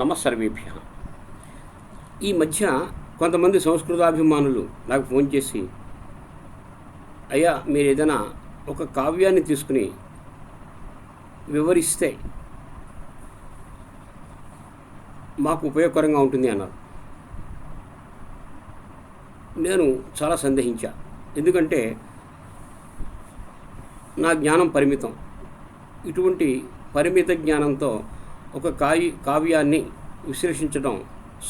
నమస్సర్వేభ్య. ఈ మధ్య కొంతమంది సంస్కృతాభిమానులు నాకు ఫోన్ చేసి, అయ్యా మీరు ఏదైనా ఒక కావ్యాన్ని తీసుకుని వివరిస్తే మాకు ఉపయోగకరంగా ఉంటుంది అన్నారు. నేను చాలా సందేహించా. ఎందుకంటే నా జ్ఞానం పరిమితం. ఇటువంటి పరిమిత జ్ఞానంతో ఒక కావ్యాన్ని విశ్లేషించడం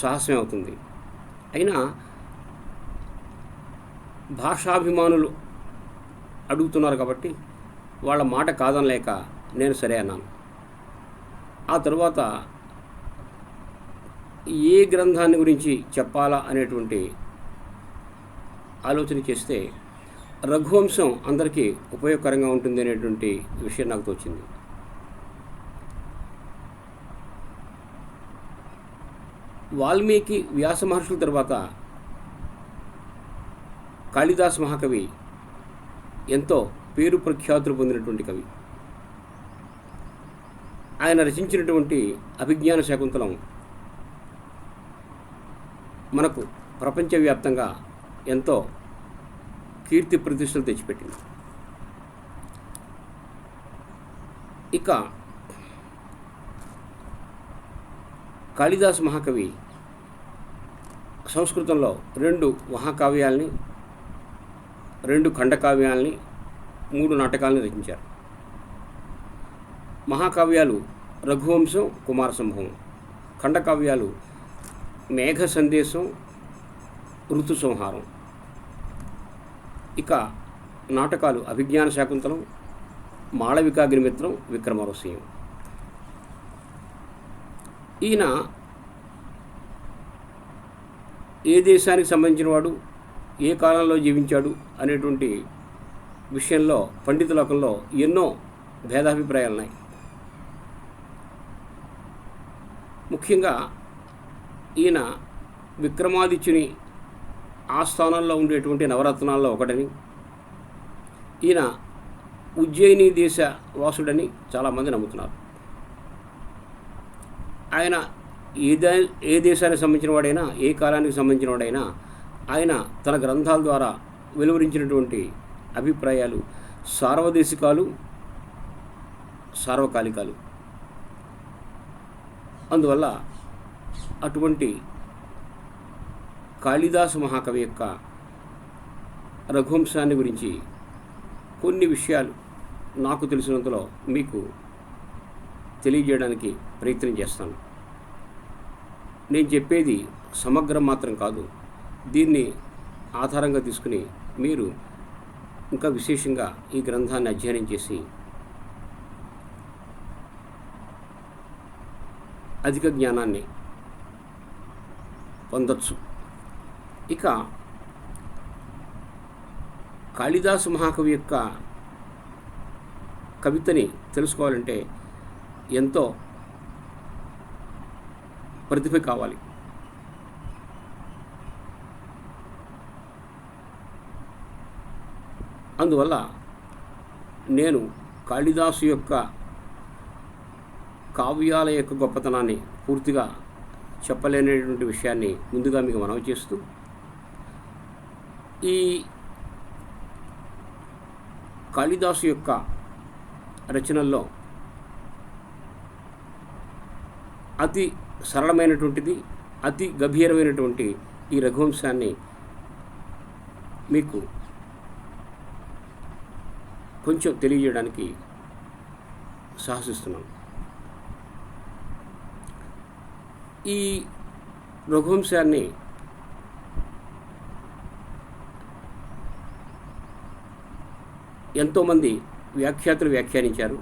సాహసమే అవుతుంది. అయినా భాషాభిమానులు అడుగుతున్నారు కాబట్టి వాళ్ళ మాట కాదనలేక నేను సరే అన్నాను. ఆ తరువాత ఏ గ్రంథాన్ని గురించి చెప్పాలా అనేటువంటి ఆలోచన చేస్తే రఘువంశం అందరికీ ఉపయోగకరంగా ఉంటుంది అనేటువంటి విషయం నాకు తోచింది. వాల్మీకి వ్యాస మహర్షుల తర్వాత కాళిదాస్ మహాకవి ఎంతో పేరు ప్రఖ్యాతులు పొందినటువంటి కవి. ఆయన రచించినటువంటి అభిజ్ఞాన శాకుంతలం మనకు ప్రపంచవ్యాప్తంగా ఎంతో కీర్తి ప్రతిష్టలు తెచ్చిపెట్టింది. ఇక కాళిదాస్ మహాకవి సంస్కృతంలో 2 మహాకావ్యాల్ని, 2 ఖండకావ్యాల్ని, 3 నాటకాలను రచించారు. మహాకావ్యాలు రఘువంశం, కుమార సంభవం. ఖండకావ్యాలు మేఘ సందేశం, ఋతు సంహారం. ఇక నాటకాలు అభిజ్ఞాన శాకుంతలం, మాళవికాగ్నిమిత్రం, విక్రమరహస్యం. ఈయన ఏ దేశానికి సంబంధించిన వాడు, ఏ కాలంలో జీవించాడు అనేటువంటి విషయంలో పండిత లోకంలో ఎన్నో భేదాభిప్రాయాలు ఉన్నాయి. ముఖ్యంగా ఈయన విక్రమాదిత్యుని ఆస్థానంలో ఉండేటువంటి నవరత్నాల్లో ఒకటని, ఈయన ఉజ్జయిని దేశ వాసుడని చాలామంది నమ్ముతున్నారు. ఆయన ఏ దేశానికి సంబంధించిన వాడైనా, ఏ కాలానికి సంబంధించిన వాడైనా ఆయన తన గ్రంథాల ద్వారా వెలువరించినటువంటి అభిప్రాయాలు సార్వదేశికాలు, సార్వకాలికాలు. అందువల్ల అటువంటి కాళిదాసు మహాకవి యొక్క రఘువంశాన్ని గురించి కొన్ని విషయాలు నాకు తెలిసినంతలో మీకు తెలియజేయడానికి ప్రయత్నం చేస్తాను. నేను చెప్పేది సమగ్రం మాత్రం కాదు. దీన్ని ఆధారంగా తీసుకుని మీరు ఇంకా విశేషంగా ఈ గ్రంథాన్ని అధ్యయనం చేసి అధిక జ్ఞానాన్ని పొందొచ్చు. ఇక కాళిదాసు మహాకవి యొక్క కవితని తెలుసుకోవాలంటే ఎంతో ప్రతిభ కావాలి. అందువల్ల నేను కాళిదాసు యొక్క కావ్యాల యొక్క గొప్పతనాన్ని పూర్తిగా చెప్పలేనటువంటి విషయాన్ని ముందుగా మీకు మనవి చేస్తూ, ఈ కాళిదాసు యొక్క రచనల్లో అతి సరళమైనటువంటిది, అతి గంభీరమైనటువంటి ఈ రఘువంశాన్ని మీకు కొంచెం తెలియజేయడానికి సాహసిస్తున్నాను. ఈ రఘువంశాన్ని ఎంతోమంది వ్యాఖ్యాతలు వ్యాఖ్యానించారు.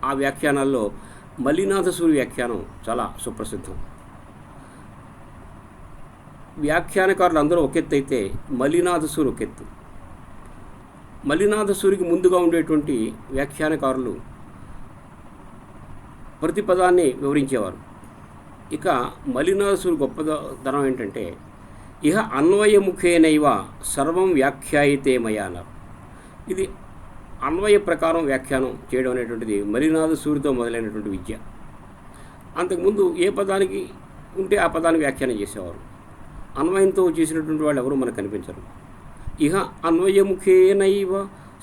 ఆ వ్యాఖ్యానాల్లో మల్లినాథసూరి వ్యాఖ్యానం చాలా సుప్రసిద్ధం. వ్యాఖ్యానకారులు అందరూ ఒకెత్తు అయితే మల్లినాథసూరి ఒకెత్తు. మల్లినాథసూరికి ముందుగా ఉండేటువంటి వ్యాఖ్యానకారులు ప్రతి పదాన్ని వివరించేవారు. ఇక మల్లినాథసూరి గొప్పదనం ఏంటంటే, ఇహ అన్వయముఖేనైవ సర్వం వ్యాఖ్యాయితే మయా అన్నారు. ఇది అన్వయ ప్రకారం వ్యాఖ్యానం చేయడం అనేటువంటిది మలినాథసూరితో మొదలైనటువంటి విద్య. అంతకుముందు ఏ పదానికి ఉంటే ఆ పదాన్ని వ్యాఖ్యానం చేసేవారు. అన్వయంతో చేసినటువంటి వాళ్ళు ఎవరు మనకు కనిపించరు. ఇహ అన్వయముఖేనైవ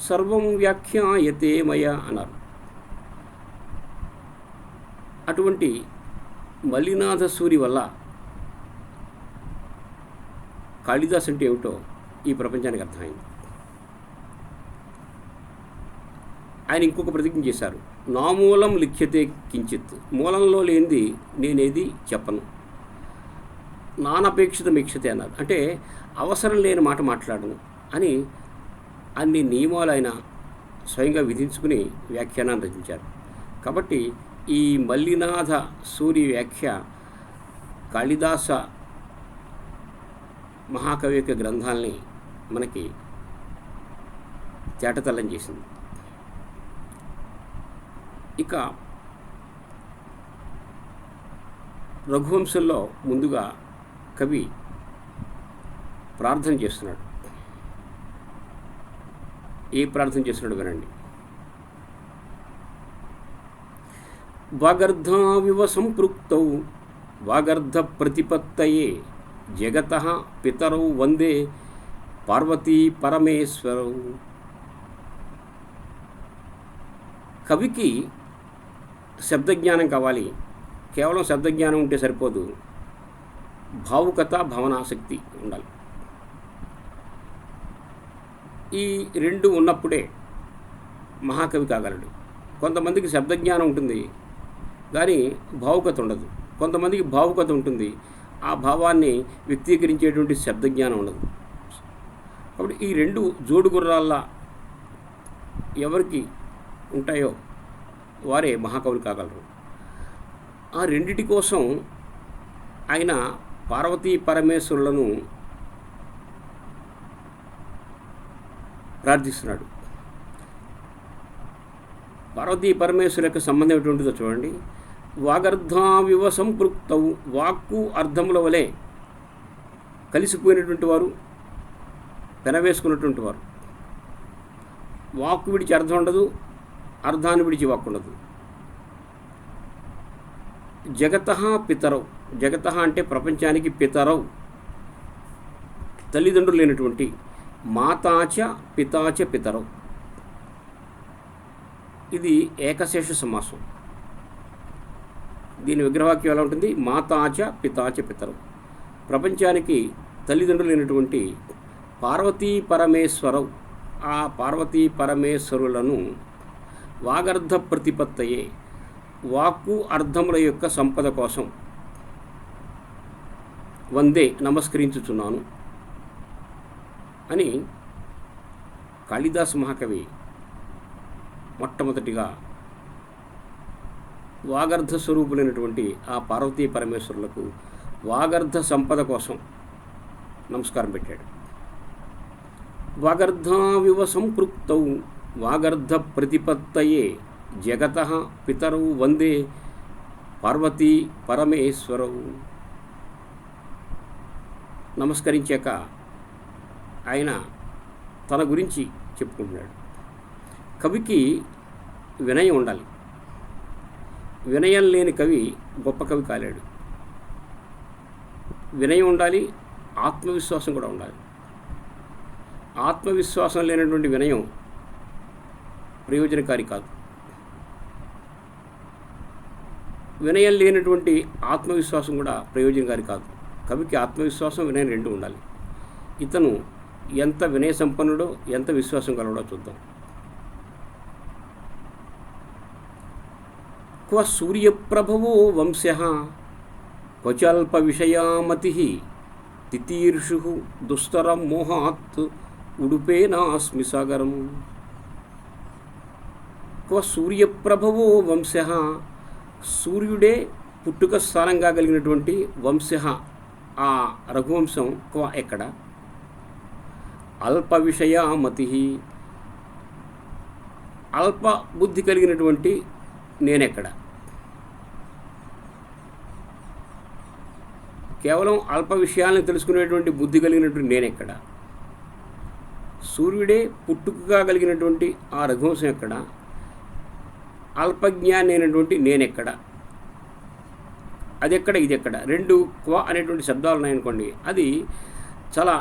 సర్వం వ్యాఖ్యాయతే మయ అన్నారు. అటువంటి మల్లినాథ సూరి వల్ల కాళిదాస్ అంటే ఏమిటో ఈ ప్రపంచానికి అర్థమైంది. ఆయన ఇంకొక ప్రతిజ్ఞ చేశారు, నా మూలం లిఖ్యతే కించిత్, మూలంలో లేనిది నేనేది చెప్పను, నానపేక్షిత మీక్షతే అన్నారు. అంటే అవసరం లేని మాట మాట్లాడను అని అన్ని నియమాలు ఆయన స్వయంగా విధించుకుని వ్యాఖ్యానాన్ని రచించారు. కాబట్టి ఈ మల్లినాథ సూరి వ్యాఖ్య కాళిదాస మహాకవి యొక్క గ్రంథాలని మనకి తేటతల్లం చేసింది. ఇక రఘువంశంలో ముందుగా కవి ప్రార్థన చేస్తున్నాడు. ఏ ప్రార్థన చేస్తున్నాడు వినండి. వాగర్ధావివ సంపృక్తౌ వాగర్ధ ప్రతిపత్తయే జగతః పితరౌ వందే పార్వతీ పరమేశ్వరౌ. కవికి శబ్దజ్ఞానం కావాలి. కేవలం శబ్దజ్ఞానం ఉంటే సరిపోదు, భావుకత భావనాశక్తి ఉండాలి. ఈ రెండు ఉన్నప్పుడే మహాకవి కాగలడు. కొంతమందికి శబ్దజ్ఞానం ఉంటుంది కానీ భావుకత ఉండదు, కొంతమందికి భావుకత ఉంటుంది, ఆ భావాన్ని వ్యక్తీకరించేటువంటి శబ్దజ్ఞానం ఉండదు. కాబట్టి ఈ రెండు జోడు గుర్రాల్లా ఎవరికి ఉంటాయో వారే మహాకవులు కాగలరు. ఆ రెండిటి కోసం ఆయన పార్వతీ పరమేశ్వరులను ప్రార్థిస్తున్నాడు. పార్వతీ పరమేశ్వరు యొక్క సంబంధం ఎటువంటిదో చూడండి. వాగర్ధావివ సంపృక్తవు, వాక్కు అర్థముల వలె కలిసిపోయినటువంటి వారు, పెనవేసుకున్నటువంటి వారు. వాక్కు విడిచి అర్థం ఉండదు, అర్థాన్ని విడిచి వాక్కు ఉండదు. జగతః పితరౌ, జగతః అంటే ప్రపంచానికి పితరౌ తల్లిదండ్రులు లేనటువంటి, మాతాచ పితాచ పితరౌ. ఇది ఏకశేష సమాసం. దీని విగ్రహవాక్యం ఎలా ఉంటుంది? మాతాచ పితాచ పితరౌ. ప్రపంచానికి తల్లిదండ్రులు లేనటువంటి పార్వతీ పరమేశ్వరౌ, ఆ పార్వతీ పరమేశ్వరులను వాగర్ధ ప్రతిపత్తయే, వాక్కు అర్థముల యొక్క సంపద కోసం వందే నమస్కరించుచున్నాను అని కాళిదాస్ మహాకవి మొట్టమొదటిగా వాగర్ధ స్వరూపులైనటువంటి ఆ పార్వతీ పరమేశ్వరులకు వాగర్ధ సంపద కోసం నమస్కారం పెట్టాడు. వాగర్ధావివ సంపృక్తౌ వాగర్ధ ప్రతిపత్తయే జగతః పితరౌ వందే పార్వతీ పరమేశ్వరౌ. నమస్కరించాక ఆయన తన గురించి చెప్పుకుంటున్నాడు. కవికి వినయం ఉండాలి. వినయం లేని కవి గొప్ప కవి కాలేడు. వినయం ఉండాలి, ఆత్మవిశ్వాసం కూడా ఉండాలి. ఆత్మవిశ్వాసం లేనటువంటి వినయం ప్రయోజనకారి కాదు. వినయం లేనటువంటి ఆత్మవిశ్వాసం కూడా ప్రయోజనకారి కాదు. కవికి ఆత్మవిశ్వాసం, వినయం రెండు ఉండాలి. ఇతను ఎంత వినయ సంపన్నుడో, ఎంత విశ్వాసం కలవడో చూద్దాం. క్వ సూర్యప్రభవో వంశః క్వచల్ప విషయామతి తితీర్షు దుస్తరం మోహాత్ ఉడుపేనాస్మి సాగరం. క్వ సూర్యప్రభవో వంశః, సూర్యుడే పుట్టుక స్థానంగా కలిగినటువంటి వంశః, ఆ రఘువంశం క్వ ఎక్కడ? అల్ప విషయామతి, అల్ప బుద్ధి కలిగినటువంటి నేనెక్కడ? కేవలం అల్ప విషయాలను తెలుసుకునేటువంటి బుద్ధి కలిగినటువంటి నేనెక్కడ? సూర్యుడే పుట్టుకగా కలిగినటువంటి ఆ రఘువంశం ఎక్కడ? అల్పజ్ఞాని అయినటువంటి నేనెక్కడ అది ఎక్కడ ఇది ఎక్కడ, రెండు క్వ అనేటువంటి శబ్దాలు ఉన్నాయనుకోండి, అది చాలా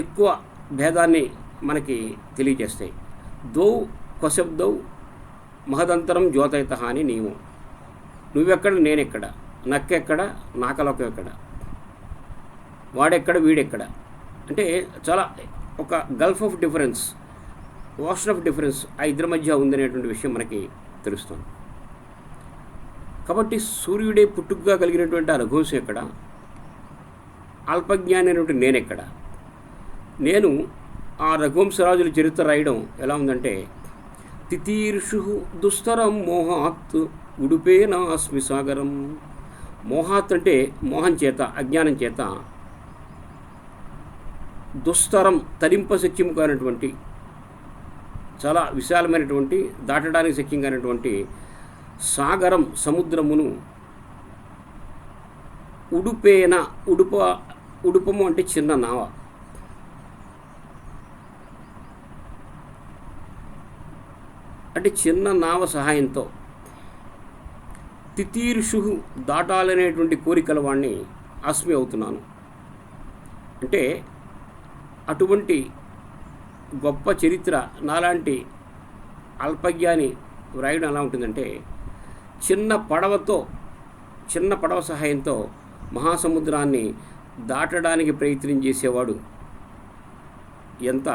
ఎక్కువ భేదాన్ని మనకి తెలియజేస్తాయి. దౌ క్వశబ్దౌ మహదంతరం జ్యోతయిత అని నియమం. నువ్వెక్కడ నేనెక్కడ, నక్కెక్కడ నాకలోకం ఎక్కడ, వాడెక్కడ వీడెక్కడ, అంటే చాలా ఒక Gulf of difference, ocean of difference ఆ ఇద్దరి మధ్య ఉందనేటువంటి విషయం మనకి తెలుస్తుంది. కాబట్టి సూర్యుడే పుట్టుకగా కలిగినటువంటి ఆ రఘువంశం ఎక్కడ, అల్పజ్ఞాని అనేటువంటి నేనెక్కడ. నేను ఆ రఘువంశరాజుల చరిత్ర రాయడం ఎలా ఉందంటే, తితీర్షు దుస్తరం మోహాత్ ఉడుపేన అస్మి సాగరం. మోహాత్ అంటే మోహం చేత, అజ్ఞానం చేత, దుస్తరం తరింపశక్యం కానటువంటి, చాలా విశాలమైనటువంటి, దాటడానికి శక్యం కానటువంటి సాగరం సముద్రమును ఉడుపేన, ఉడుపము అంటే చిన్న నావ, అంటే చిన్న నావ సహాయంతో తితీర్షు దాటాలనేటువంటి కోరికల వాడిని అస్మి అవుతున్నాను. అంటే అటువంటి గొప్ప చరిత్ర నాలాంటి అల్పజ్ఞాని వ్రాయడం ఎలా ఉంటుందంటే, చిన్న పడవ సహాయంతో మహాసముద్రాన్ని దాటడానికి ప్రయత్నం చేసేవాడు ఎంత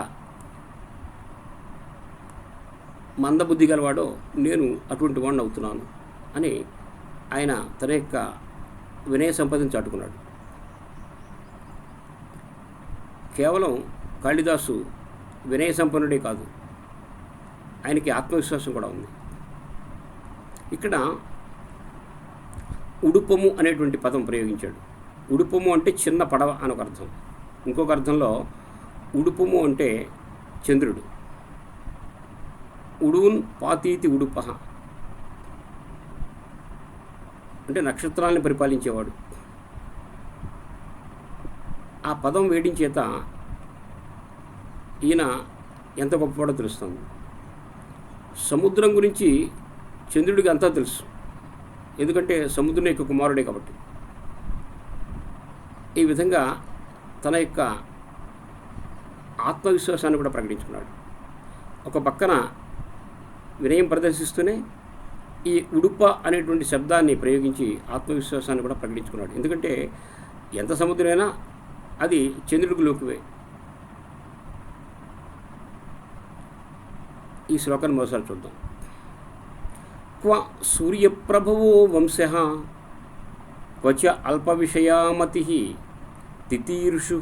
మందబుద్ధి గలవాడో నేను అటువంటి వాడిని అవుతున్నాను అని ఆయన తన యొక్క వినయ సంపదను చాటుకున్నాడు. కేవలం కాళిదాసు వినయ సంపన్నుడే కాదు, ఆయనకి ఆత్మవిశ్వాసం కూడా ఉంది. ఇక్కడ ఉడుపము అనేటువంటి పదం ప్రయోగించాడు. ఉడుపము అంటే చిన్న పడవ అని ఒక అర్థం. ఇంకొక అర్థంలో ఉడుపము అంటే చంద్రుడు. ఉడున్ పాతీతి ఉడుప అంటే నక్షత్రాలను పరిపాలించేవాడు. ఆ పదం వేయడం చేత ఈయన ఎంత గొప్పవాడో తెలుస్తుంది. సముద్రం గురించి చంద్రుడికి అంతా తెలుసు, ఎందుకంటే సముద్రం యొక్క కుమారుడే కాబట్టి. ఈ విధంగా తన యొక్క ఆత్మవిశ్వాసాన్ని కూడా ప్రకటించుకున్నాడు. ఒక పక్కన వినయం ప్రదర్శిస్తూనే ఈ ఉడుప అనేటువంటి శబ్దాన్ని ప్రయోగించి ఆత్మవిశ్వాసాన్ని కూడా ప్రకటించుకున్నాడు. ఎందుకంటే ఎంత సముద్రమైనా అది చంద్రుడికి లోకువే. ఈ శ్లోకాన్ని మరోసారి చూద్దాం. క్వ సూర్యప్రభవో వంశః క్వచ అల్పవిషయామతి తితీర్షు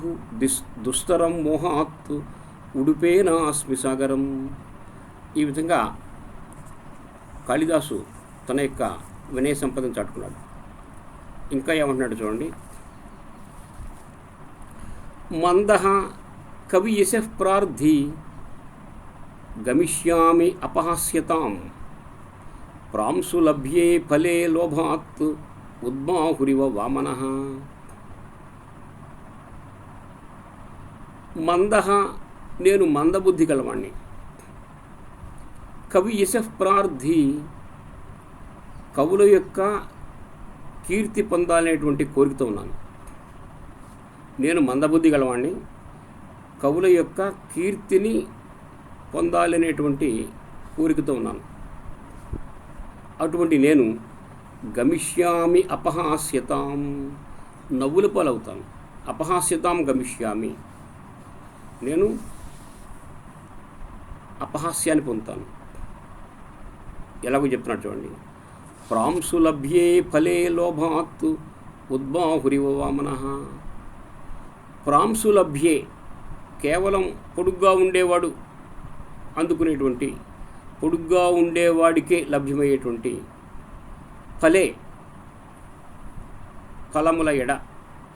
దుస్తరం మోహాత్ ఉడుపేన అస్మి సాగరం. ఈ విధంగా కాళిదాసు తన యొక్క వినయ సంపదను చాటుకున్నాడు. ఇంకా ఏమంటున్నాడు చూడండి. మందః కవి యశః ప్రార్థి గమిష్యామి అపహాస్యతాం ప్రాంసు లభ్యే ఫలే లోభాత్ ఉద్మాహురివ వామనః. మందః నేను మందబుద్ధి గలవాణ్ణి. కవి యశః ప్రార్థి కవుల యొక్క కీర్తి పొందాలనేటువంటి కోరికతో ఉన్నాను. నేను మందబుద్ధి గలవాణ్ణి, కవుల యొక్క కీర్తిని పొందాలనేటువంటి కోరికతో ఉన్నాను. అటువంటి నేను గమిష్యామి అపహాస్యతాం నవ్వుల పాలవుతాను. అపహాస్యతాం గమిష్యామి నేను అపహాస్యాన్ని పొందుతాను. ఎలాగో చెప్తున్నాడు చూడండి. ప్రాంసు లభ్యే ఫలే లోభాత్ ఉద్బాహురివ వామనః. ప్రాంసు లభ్యే కేవలం పొడుగ్గా ఉండేవాడు అందుకునేటువంటి, పొడుగ్గా ఉండేవాడికే లభ్యమయ్యేటువంటి ఫలే ఫలముల ఎడ,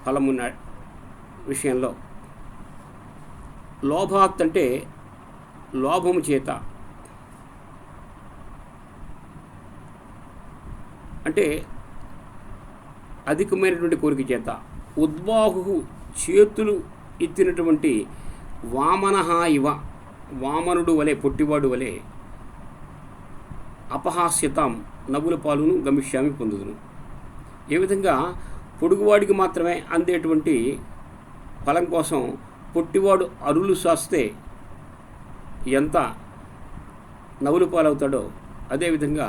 ఫలమున్న విషయంలో, లోభాత్ అంటే లోభము చేత, అంటే అధికమైనటువంటి కోరిక చేత, ఉద్బాహు చేతులు ఎత్తినటువంటి వామనః ఇవ వామనుడు వలె, పొట్టివాడు వలె, అపహాస్యతాం నవ్వుల పాలును గమిష్యామి పొందుదును. ఏ విధంగా పొడుగువాడికి మాత్రమే అందేటువంటి ఫలం కోసం పొట్టివాడు అరులు సాస్తే ఎంత నవ్వులు పాలవుతాడో, అదేవిధంగా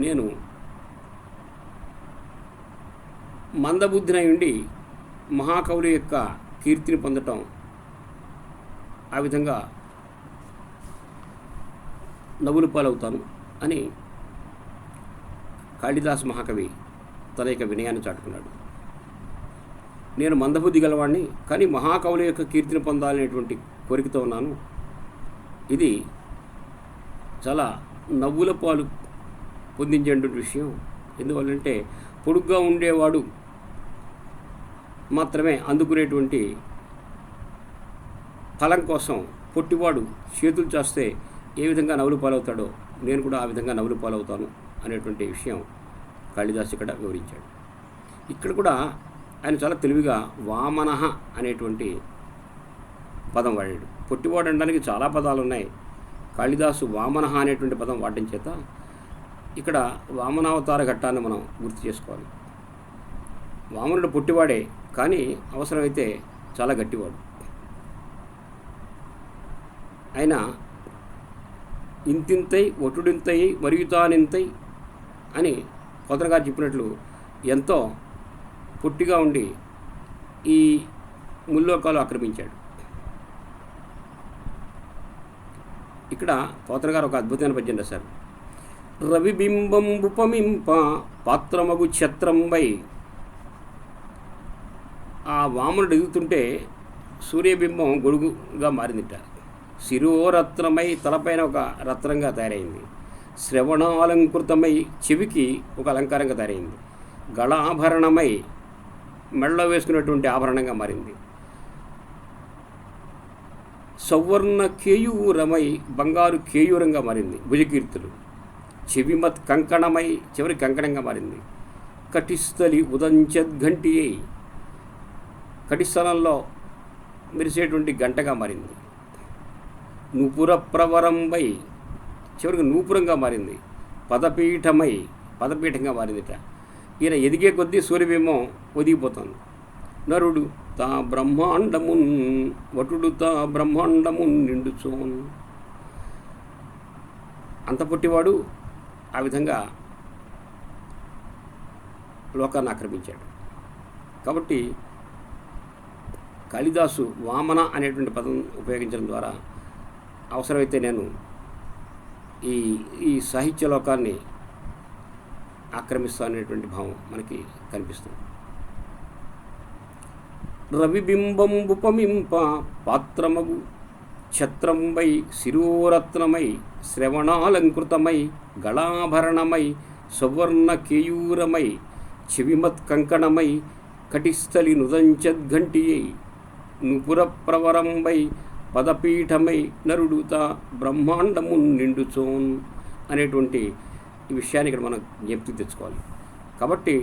నేను మందబుద్ధినై ఉండి మహాకవుల యొక్క కీర్తిని పొందటం, ఆ విధంగా నవ్వులు పాలవుతాను అని కాళిదాసు మహాకవి తన యొక్క వినయాన్ని చాటుకున్నాడు. నేను మందబుద్ధి గలవాడిని, కానీ మహాకవుల యొక్క కీర్తిని పొందాలనేటువంటి కోరికతో ఉన్నాను. ఇది చాలా నవ్వుల పాలు పొందించేటువంటి విషయం. ఎందువల్లంటే పొడుగ్గా ఉండేవాడు మాత్రమే అందుకునేటువంటి ఫలం కోసం పొట్టివాడు చేతులు చాస్తే ఏ విధంగా నవ్వులు పాలవుతాడో నేను కూడా ఆ విధంగా నవ్వులు పాలవుతాను అనేటువంటి విషయం కాళిదాసు ఇక్కడ వివరించాడు. ఇక్కడ కూడా ఆయన చాలా తెలివిగా వామనః అనేటువంటి పదం వాడాడు. పొట్టివాడు అనడానికి చాలా పదాలు ఉన్నాయి. కాళిదాసు వామనః అనేటువంటి పదం వాడడం చేత ఇక్కడ వామనావతార ఘట్టాన్ని మనం గుర్తు చేసుకోవాలి. వామనుడు పొట్టివాడే, కానీ అవసరమైతే చాలా గట్టివాడు. ఆయన ఇంతింతై ఒటుడింతై మరియుతానింతై అని పోతన గారు చెప్పినట్లు ఎంతో పొట్టిగా ఉండి ఈ ముల్లోకాలు ఆక్రమించాడు. ఇక్కడ పోతన గారు ఒక అద్భుతమైన పద్యం రాశారు. రవిబింబం ఉపమింప పాత్రమగు ఛత్రంబై. ఆ వామనుడు ఎదుగుతుంటే సూర్యబింబం గొడుగుగా మారిందిట. శిరోరత్నమై, తలపైన ఒక రత్నంగా తయారైంది. శ్రవణాలంకృతమై, చెవికి ఒక అలంకారంగా తయారైంది. గళాభరణమై, మెడలో వేసుకున్నటువంటి ఆభరణంగా మారింది. సౌవర్ణ కేయూరమై, బంగారు కేయూరంగా మారింది. భుజకీర్తులు. చెవిమత్ కంకణమై, చివరి కంకణంగా మారింది. కటిస్థలి ఉదంచద్ఘంటి అయి, కటిస్థలంలో మెరిసేటువంటి గంటగా మారింది. నూపుర ప్రవరంబై, చివరికి నూపురంగా మారింది. పదపీఠమై, పదపీఠంగా మారిందిట. ఈయన ఎదిగే కొద్దీ సూర్యబింబం ఒదిగిపోతుంది. నరుడు తా బ్రహ్మాండమున్, వటుడు తా బ్రహ్మాండమున్ నిండుచోన్. అంత పుట్టివాడు ఆ విధంగా లోకాన్ని ఆక్రమించాడు. కాబట్టి కాళిదాసు వామన అనేటువంటి పదం ఉపయోగించడం ద్వారా అవసరమైతే నేను ఈ సాహిత్య లోకాన్ని ఆక్రమిస్తా అనేటువంటి భావం మనకి కనిపిస్తుంది. రవిబింబం ఉపమింప పాత్రమగు ఛత్రంబై, శిరోరత్నమై, శ్రవణాలంకృతమై, గళాభరణమై, సౌవర్ణ కేయూరమై, చెవిమత్ కంకణమై, కటిస్థలి నుదంచద్ఘంటియై, నుపుర ప్రవరంబై, పదపీఠమై, నరుడుత బ్రహ్మాండమున్ నిండుచోన్ అనేటువంటి ఈ విషయాన్ని ఇక్కడ మనం జ్ఞప్తికి తెచ్చుకోవాలి. కాబట్టి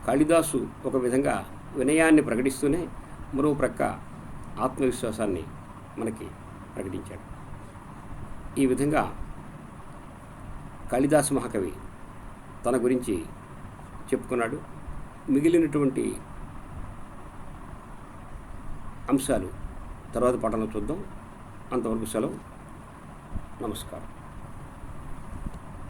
కాళిదాసు ఒక విధంగా వినయాన్ని ప్రకటిస్తూనే మరో ప్రక్క ఆత్మవిశ్వాసాన్ని మనకి ప్రకటించాడు. ఈ విధంగా కాళిదాసు మహాకవి తన గురించి చెప్పుకున్నాడు. మిగిలినటువంటి అంశాలు తర్వాత పాఠంలో చూద్దాం. అంతవరకు సెలవు. నమస్కారం.